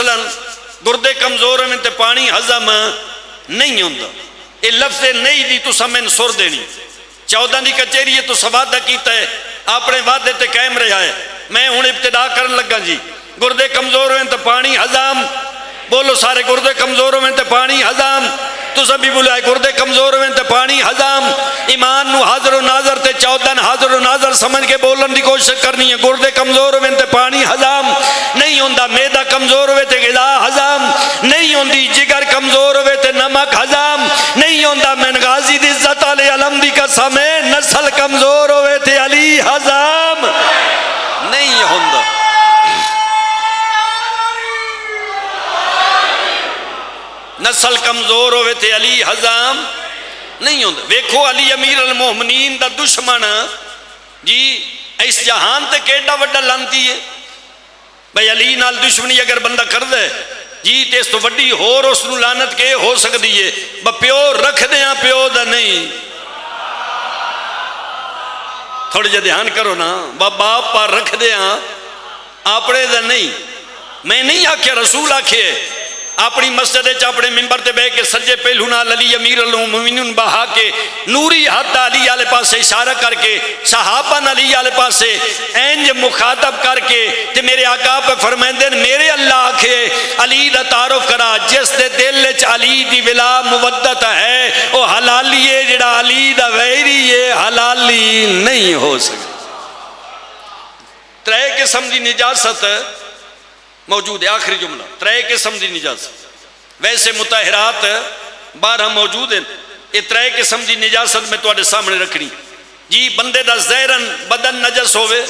مثلا گردے کمزور میں تے پانی ہضم نہیں ہوندا. یہ لفظ نہیں دی تو سمن سر دینی. 14 دی کچہری ہے تو وعدہ کیتا ہے اپنے وعدے تے قائم رہا ہے. میں ہوں ابتدا کرن لگا جی. گردے کمزور ہوئے تو پانی ہضم. بولو سارے گردے کمزور ہوئے تو پانی ہضم. تو سبھی بلائے گردے کمزور ہوئے تو پانی ہضم. ایمان نو حاضر و ناظر تے 14 حاضر و ناظر سمجھ کے بولن دی کوشش کرنی ہے. گردے کمزور ہوئے تو پانی ہضم نہیں ہوندا. میدا کمزور ہوئے تو غذا ہضم نہیں ہوندی. جگر کمزور ہوئے تو نمک ہضم نہیں ہوندا. میں غازی دی عزت علی علم دی قسم ہے نسل کمزور ہوئے تو علی ہضم نہیں ہوندا. نسل کمزور ہوئے تھے علی ہضم نہیں ہوتا. ویکھو علی امیر المومنین دا دشمن جی اس جہان تے کیڑا وڈا لانتی ہے بھئی. علی نال دشمنی اگر بندہ کر دے جی تے اس تو وڈی ہور اس نو لعنت کے ہو سکتی ہے. پیو رکھ دیاں پیو دا نہیں. تھوڑے جا دھیان کرو نا. باپ پر رکھ دیاں اپنے دا نہیں. میں نہیں آکھیا رسول آکھے اپنی مسجد اپنے ممبر تے بے کے سجے پہلو نال علی امیر المومنین بہا کے نوری ہاتھ علی والے پاسے اشارہ کر کے صحابہ علی والے پاسے انج مخاطب کر کے تے میرے آقا پہ فرمائندے میرے اللہ آکھے علی دا تعارف کرا جس دے دل وچ علی دی ولا مودت ہے او حلالی ہے. جڑا علی دا ویری ہے حلالی نہیں ہو سکتا. ترے قسم دی نجاست موجود ہے. آخری جملہ ترے قسم دی نجاست. ویسے مطہرات 12 موجود ہیں. یہ ترے قسم دی نجاست میں تواڈے سامنے رکھنی جی. بندے دا ظاہرن بدن نجس ہوئے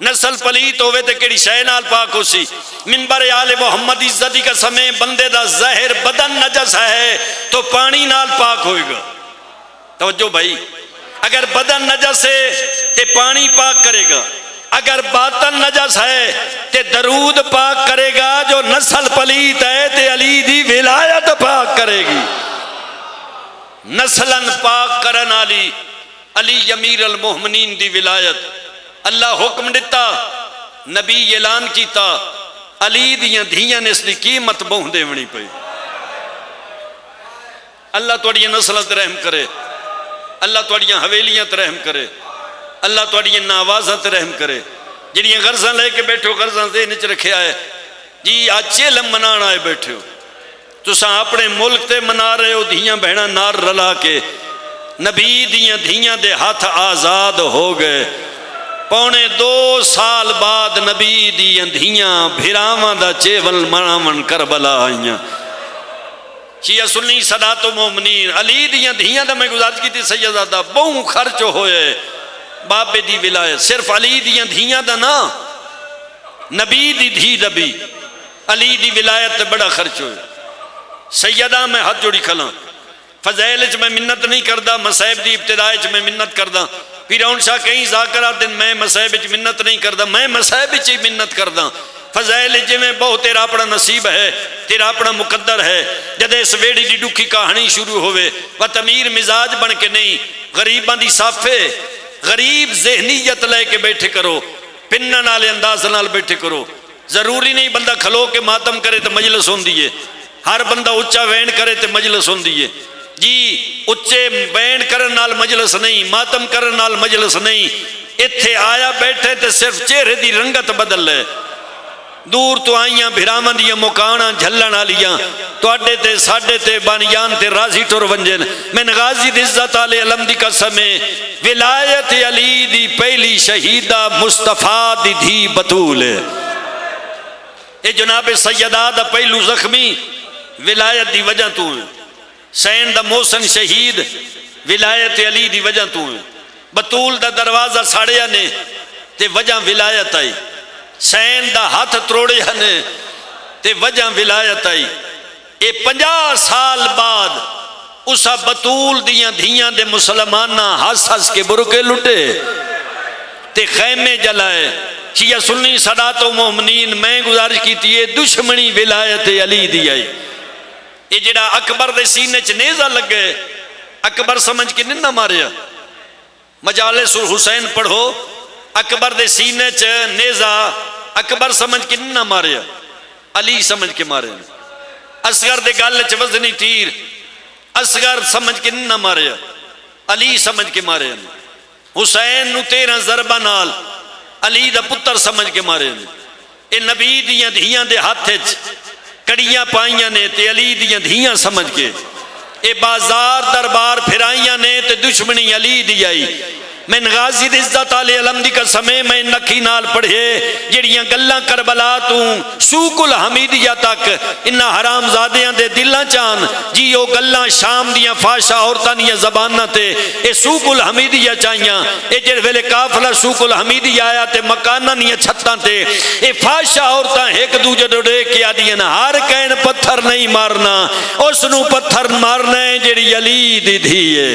نسل پلیت ہوئے تے کیڑی شے نال پاک ہو سی. منبر آل محمد عزتی کا سمے بندے دا ظاہر بدن نجس ہے تو پانی نال پاک ہوئے گا. توجہ بھائی. اگر بدن نجس ہے تے پانی پاک کرے گا. اگر باطن نجس ہے تے درود پاک کرے گا. جو نسل پلیت ہے تے علی دی ولایت پاک کرے گی. نسلن پاک کرن علی علی امیر المومنین دی ولایت. اللہ حکم دیتا نبی اعلان کیتا علی دیاں دھیاں نے اس دی قیمت بہن دیونی پئی. اللہ توڑی نسلت رحم کرے. اللہ توڑی حویلیاں رحم کرے. اللہ توڑی ناوازت رحم کرے. جنہی غرضاں لے کے بیٹھو غرضاں ذہن وچ رکھے آئے جی آج چیلم منانا آئے بیٹھے ہو تو ساں اپنے ملک تے منا رہے ہو. دھیاں بہنا نار رلا کے نبی دیاں دھیاں دے ہاتھ آزاد ہو گئے. 2.25 سال بعد نبی دیاں دھیاں بھراواں دا چیول مناون کربلا آئیاں. شیعہ سنی سادات و مومنین علی دیاں دھیاں دا میں گزارش کی تھی سیدزادہ بہوں خرچ ہوئے بابے دی ولایت. صرف علی دیاں دھیاں دا نا نبی دی دھی دبی علی دی ولایت بڑا خرچ ہوئے. سیدہ میں ہاتھ جوڑی کھلاں فضائل چ میں منت نہیں کردہ. مسائب دی ابتدائی چ میں منت کردہ. پیرون شاہ کہیں ذاکرات دن میں مسائب چ منت نہیں کردہ. میں مسائب چ ہی منت کردہ. فضائل جی میں بہت تیرا اپنا نصیب ہے تیرا اپنا مقدر ہے. جدے اس ویڑی دی ڈکھی کہانی شروع ہوئے و تمیر مزاج بن کے نہیں غریباں دی صافے غریب ذہنیت لے کے بیٹھے کرو. پنن نالے انداز نال بیٹھے کرو. ضروری نہیں بندہ کھلو کے ماتم کرے تو مجلس ہون دیئے. ہر بندہ اچھا وین کرے تو مجلس ہون دیئے جی. اچھے وین کرن نال مجلس نہیں ماتم کرن نال مجلس نہیں. اتھے آیا بیٹھے تے صرف چہرے دی رنگت بدل لے. دور تو آئیاں بھرامان دیاں مکانا جھلن آلیاں تو اڈے تے ساڑے تے بانیان تے راضی ٹور ونجن. میں غازی دی عزت علی علم دی قسمیں ولایت علی دی پہلی شہیدہ مصطفیٰ دی دھی بطول ہے. اے جناب سیدہ دا پہلو زخمی ولایت دی وجہ تو ہے. سین دا موسن شہید ولایت علی دی وجہ تو ہے. بطول دا دروازہ ساڑیا نے تے وجہ ولایت آئی. حسین دا ہاتھ تروڑے ہنے تے وجہ ولایت آئی. اے 50 سال بعد اسا بطول دیاں دھیاں دے مسلمانہ ہس ہس کے برکے لٹے تے خیمے جلائے. شیعہ سنی سادات و مومنین میں گزارش کی تھی دشمنی ولایت علی دی آئی. یہ جڑا اکبر دے سینے چ نیزہ لگ گئے اکبر سمجھ کے نہ ماریا. مجالس الحسین پڑھو اکبر دے سینے چ نیزہ اکبر سمجھ کے نہ ماریا علی سمجھ کے مارے. اصغر دے گل چ وزنی تیر اصغر سمجھ کے نہ ماریا علی سمجھ کے مارے. حسین نو 13 ضربہ نال علی دا پتر سمجھ کے مارے. اے نبی دیاں دھیاں دے ہاتھ کڑیاں پائیاں نے تے علی دیاں دھیاں سمجھ کے. اے بازار دربار پھرائیاں نے تے دشمنی علی دی آئی. میں غازی عزت علی علم دی قسمیں میں نکھی نال پڑھے جڑیاں گلاں کربلا تو سوق الحمیدیہ تک انہاں حرام زادیاں دے دلاں چان جی او گلاں شام دیاں فاشا عورتاں دیاں زباناں تے اے سوق الحمیدیہ چاہیاں. اے جڑ ویلے قافلہ سوق الحمیدیہ آیا تے مکاناں دیاں چھتاں تے اے فاشا عورتاں ایک دوجے دے ڈے کے آدیاں ہر کہن پتھر نہیں مارنا اس نو پتھر مارنا ہے جڑی علی دی دھی ہے.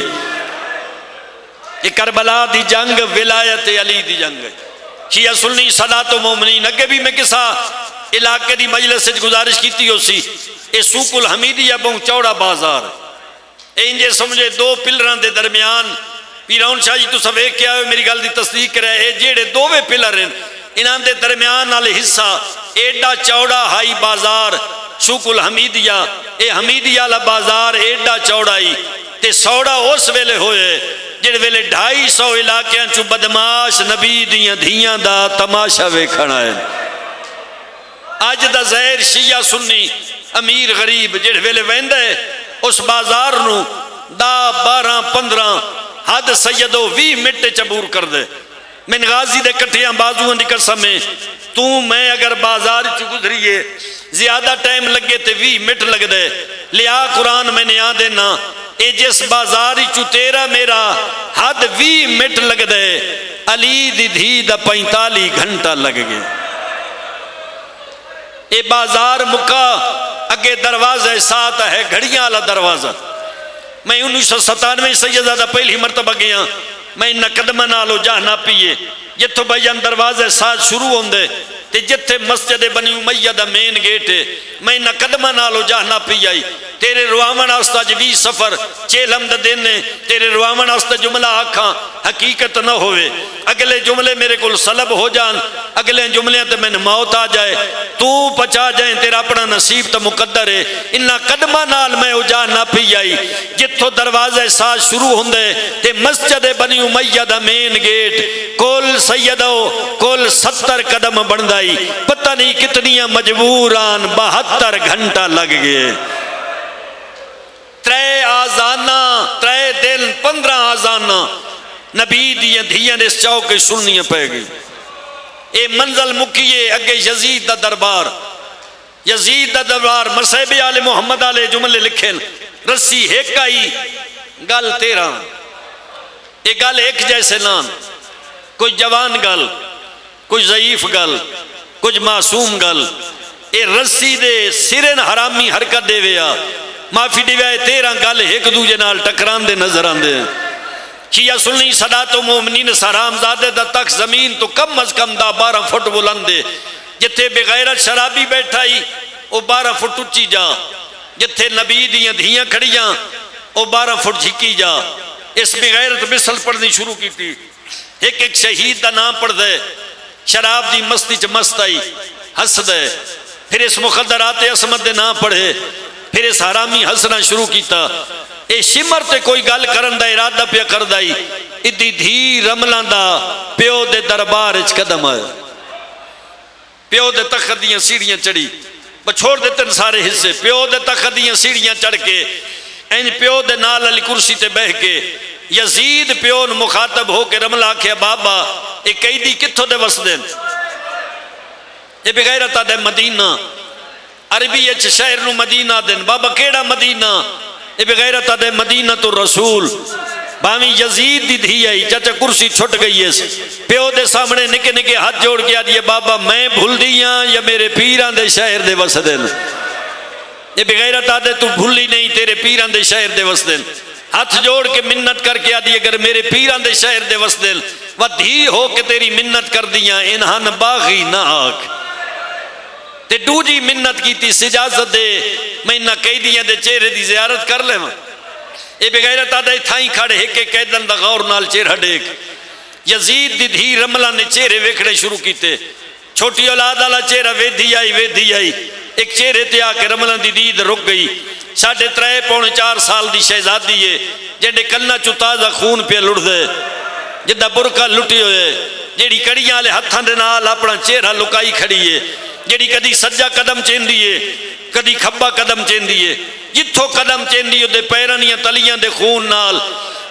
یہ کربلا دی جنگ ولایت علی دی جنگ ہے. شیعہ سنی سادات و مومنین اگے بھی میں کسا علاقے دی مجلس سے گزارش کیتی ہو سی. اے سوق الحمیدیہ بہت چوڑا بازار انجے سمجھے دو پلران دے درمیان پیراؤن شاہ جی تو سب ایک کیا ہوئے میری گل دی تصدیق کرے اے جیڑے دووے پلر ہیں انہاں دے درمیان والے حصہ ایڈا چوڑا ہائی بازار سوق الحمیدیہ. اے حمیدیہ والا بازار ایڈا چوڑائی تے سوڑا اس ویلے ہوئے جڑ ویلے 250 علاقیاں چو بدماش نبی دیاں دھیاں دا تماشا ویکھنا ہے. اج دا ظاہر شیعہ سنی امیر غریب جڑ ویلے ویندے اس بازار نو 10 12 15 حد سیدو 20 منٹ چبور کر دے. من غازی دے کٹھیاں بازوان دی قسمیں تو میں اگر بازار چ گزریے زیادہ ٹائم لگے تے 20 منٹ لگ دے لیا قرآن میں نے آ دینا اے جس بازاری چو تیرا میرا حد 20 منٹ لگ دے علی دی دھی دا 45 گھنٹہ لگ گئے. اے بازار مکہ اگے دروازہ ساتھ ہے گھڑیاں والا دروازہ. میں 1997 سیدہ پہلی مرتبہ گیا میں انہا قدمہ نالو جا نہ پیے جتو بیان دروازہ ساتھ شروع ہوندے تے جتے مسجد بنی امیہ دا مین گیٹ ہے میں انہا قدمہ نالو جا نہ پی آئی. تیرے روامن آستا جوی سفر چیلم دا دینے تیرے روامن آستا جملہ آکھاں حقیقت نہ ہوئے اگلے جملے میرے کل سلب ہو جان اگلے جملے تے میں موت آ جائے تو پچا جائیں تیرا اپنا نصیب تا مقدر ہے. انہا قدمہ نال میں جا نہ پی آئی جتو دروازہ ساتھ شروع ہوندے تے مسجد بنی امیہ دا مین گیٹ کل سیدو کل 70 قدم بندائی پتہ نہیں کتنیاں مجبوران 72 گھنٹہ لگ گئے. 3 آزانہ 3 دن 15 آزانہ نبی دیاں دھیاں نے اس چوکے سننیاں پہ گئی. اے منزل مکیے اگے یزید دا دربار یزید دا دربار مصیب آل محمد آلے جملے لکھیں رسی ایک آئی گل 13 اے گل ایک جیسے نان کوئی جوان گل کوئی ضعیف گل کچھ معصوم گل اے رسی دے سرن حرامی حرکت دے ویا معافی دی ویا 13 گل ایک دوجے نال ٹکران دے نظر آن دے. شیعہ سنی سادات و مومنین سرام زادے دا تک زمین تو کم از کم 12 فٹ بلند دے جتے بغیرت شرابی بیٹھائی او 12 فٹ اچھی جا جتے نبی دیاں دھیاں کھڑیاں او 12 فٹ جھکی جا. اس بغیرت مثل پڑھنی شروع کی تھی ایک ایک شہید دا نام پڑھ دے شراب دی مستی چ مست آئی ہس دے پھر اس مخدرات عصمت دے نام پڑھے پھر اس حرامی ہسنا شروع کیتا. اے شمر تے کوئی گل کرن دا ارادہ پیا کر دائی ادھی دھی رملان دا پیو دے دربار اچ قدم آئے پیو دے تخت دیاں سیڑیاں چڑی بچھوڑ دیتے سارے حصے پیو دے تخت دیاں سیڑیاں چڑھ کے این پیو دے نال علی کرسی تے بہ کے یزید پیو مخاطب ہو کے رمل آکھیا بابا اے قیدی کتھو دے وس دین اے بغیرتا دے مدینہ عربی اچ شہر نو مدینہ دین بابا کیڑا مدینہ اے بغیرتا دے مدینہ تو رسول باوی یزید دی دھی آئی چاچا کرسی چھٹ گئی ہے پیو دے سامنے نکے نکے ہاتھ جوڑ کے آدھی بابا میں بھول دیاں یا میرے پیران دے شہر دے وسدن یہ بغیرت آدھے تو بھولی نہیں تیرے پیران دے شہر دے وسدن ہاتھ جوڑ کے منت کر کے آدھی اگر میرے پیران دے شہر دے وسدن وہ دھی ہو کے تیری منت کر دیاں انہاں باغی نہ آگ تے دو جی منت کی تی سجازت دے میں نہ قیدیاں دے چہرے دی زیارت کر لے اے بغیرت آدھے تھائیں کھڑے کے قیدن دا غور نال چہرہ ڈیک یزید دی دھی رملہ نے چہرے ویکھڑے شروع کیتے چھوٹی اولاد والا چہرہ ویدھی آئی ایک چہرے تے آ کے رملہ دی دید رک گئی 3.5-4 سال دی شہزادی ہے جڑے کنا چو تازہ خون پہ لڑ دے جدہ برکا لٹی ہوئے جیڑی کڑیاں لے ہتھاں دے نال اپنا چہرہ لکائی کھڑی ہے جیڑی کدی سجا قدم چیندی ہے کدی کھبا قدم چیندی ہے جتھوں قدم چیندی ہے دے پیرانیاں تلیاں دے خون نال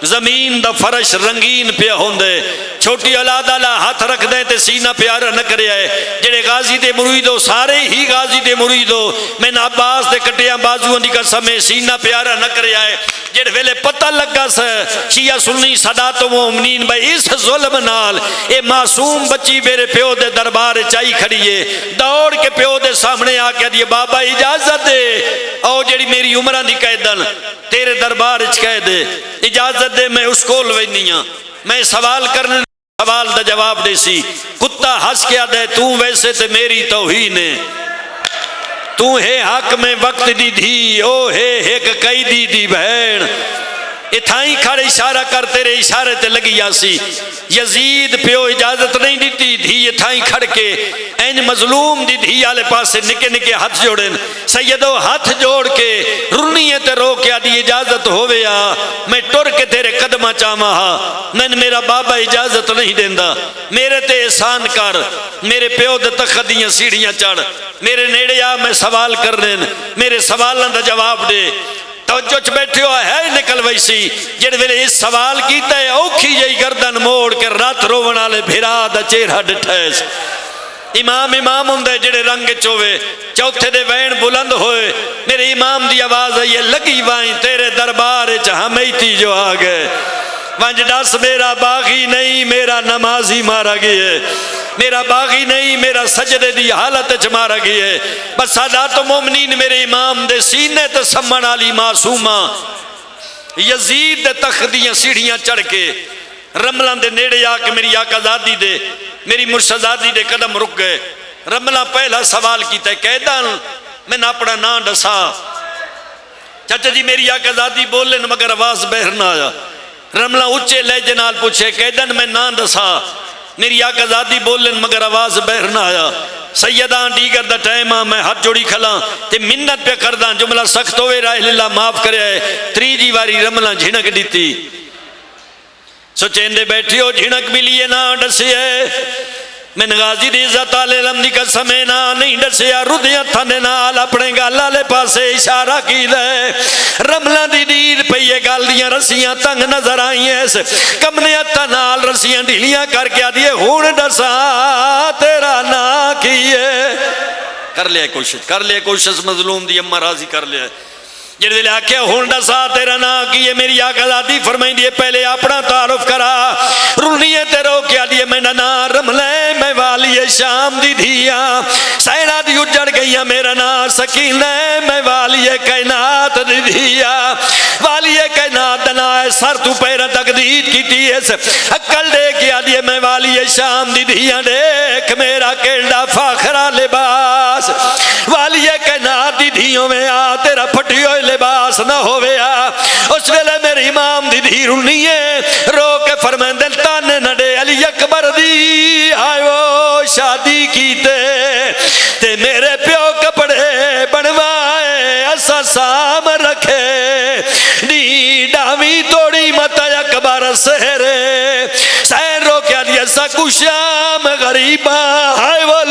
زمین دا فرش رنگین پیا ہوندے چھوٹی اولاد والا ہاتھ رکھ دے تے سینہ پیارا نہ کرے آئے جڑے غازی دے مریدو سارے ہی غازی دے مریدو میں عباس دے کٹیاں بازووں دی قسم سینہ پیارا نہ کرے آئے جڑے ویلے پتہ لگا سے شیعہ سنی سادات و مومنین بھائی اس ظلم نال اے معصوم بچی میرے پیو دے دربار چائی کھڑیے دوڑ کے پیو دے سامنے آ کے دیے بابا اجازت دے او جڑی میری عمرہ دی قیدن تیرے دربار اچ کہہ دے اجازت دے میں اس کول وینیاں میں سوال کرنے سوال دا جواب دے سی کتا ہس کے آدھے تو ویسے تے میری توہین ہے تو ہے حق میں وقت دی دھی او ہے ایک قیدی دی بہن اتھائیں کھڑے اشارہ کر تیرے اشارے تے لگی آسی یزید پیو اجازت نہیں دیتی دھی اتھائیں کھڑ کے این مظلوم دی دھی آلے پاسے نکے نکے ہاتھ جوڑن سیدو ہاتھ جوڑ کے رنیے تے رو کے آدھی اجازت ہوئے میں ٹر کے تیرے قدمہ چاہما نن میرا بابا اجازت نہیں دیندہ میرے تے احسان کر میرے پیو دے تخدیاں سیڑھیاں چڑھ میرے نیڑے آ میں سوال کرنے میرے سوالان دا جواب دے توجہ چ بیٹھے ہو ہے نکل ویسی جڑ ویلے اس سوال کیتا ہے اوکھی جئی گردن موڑ کے رات روون والے بھرا دا چہرہ ڈٹھیس امام ہوندے جڑے رنگ چوے چوتھے دے وین بلند ہوئے میرے امام دی آواز ہے یہ لگی وائیں تیرے دربار چ ہمیتی جو آ گئے ونج ڈس میرا باغی نہیں میرا نمازی مارا گئے میرا باغی نہیں میرا سجدے دی حالت چ مارا گئے بس سادات و مومنین میرے امام دے سینے تے سمن والی معصومہ یزید دے تخدیاں سیڑھیاں چڑھ کے رملہ دے نیڑے آ کے میری آقا زادی دے میری مرشدزادی دے قدم رک گئے رملہ پہلا سوال کیتا ہے قیدان میں نہ اپنا نا ڈسا چچا جی میری آقا زادی بولے مگر آواز بہر نہ آیا رملہ اچھے لہجے نال پوچھے قیدن میں نہ ڈسا میری آقا زادی بولن مگر آواز بہر نہ آیا سیدان دیگر دا ٹائمہ میں ہاتھ جوڑی کھلا تے منت پہ کرداں جملہ سخت ہوئے راہ اللہ معاف کرے آئے تریجی واری رملہ جھنک دیتی سوچیں دے بیٹھی ہو جھنک بھی لیے نہ ڈسے میں غازی دی عزت آلے لمدی کا سمینا نہیں ڈسیا ردیاں تھانے نال اپنے گالا لے پاسے اشارہ کی دے رملہ دی دید پہیے گال دیاں رسیاں تنگ نظر آئیں ایسے کمنے اتا نال رسیاں ڈھیلیاں کر کے آدھیے ہون ڈسا تیرا نا کیے کر لیا کوشش مظلوم دی امہ راضی کر لیا جڑے دلے آکھے ہونڈا سا تیرا نا کیے میری آقا ذاتی فرمائیں دیئے پہلے اپنا تعارف کرا رونیے تیرو کیا دیئے میں نا رملے میں والی شام دی دھیاں سینہ دی اجڑ گئیاں میرا نا سکینے میں والی کائنات دی دھیاں والی کائنات دنائے سر تو پیرہ تقدید کی تیس اکل دے کیا دیئے میں والی شام دی دھیاں دیکھ میرا کیڑا فاخرہ لباس والی کائنات دی دھیوں میں آ تیرا پھٹی ہوئے لباس نہ ہویا اس ویلے میری امام دی دھی رونیے رو کے فرمائیں دل تانے نہ دے علی اکبر دی آئیو شادی کیتے تے میرے پیو کپڑے بنوائے ایسا سام رکھے دی ڈاوی توڑی متا اکبر سہرے سین رو کے علی ایسا کشام غریبہ آئیو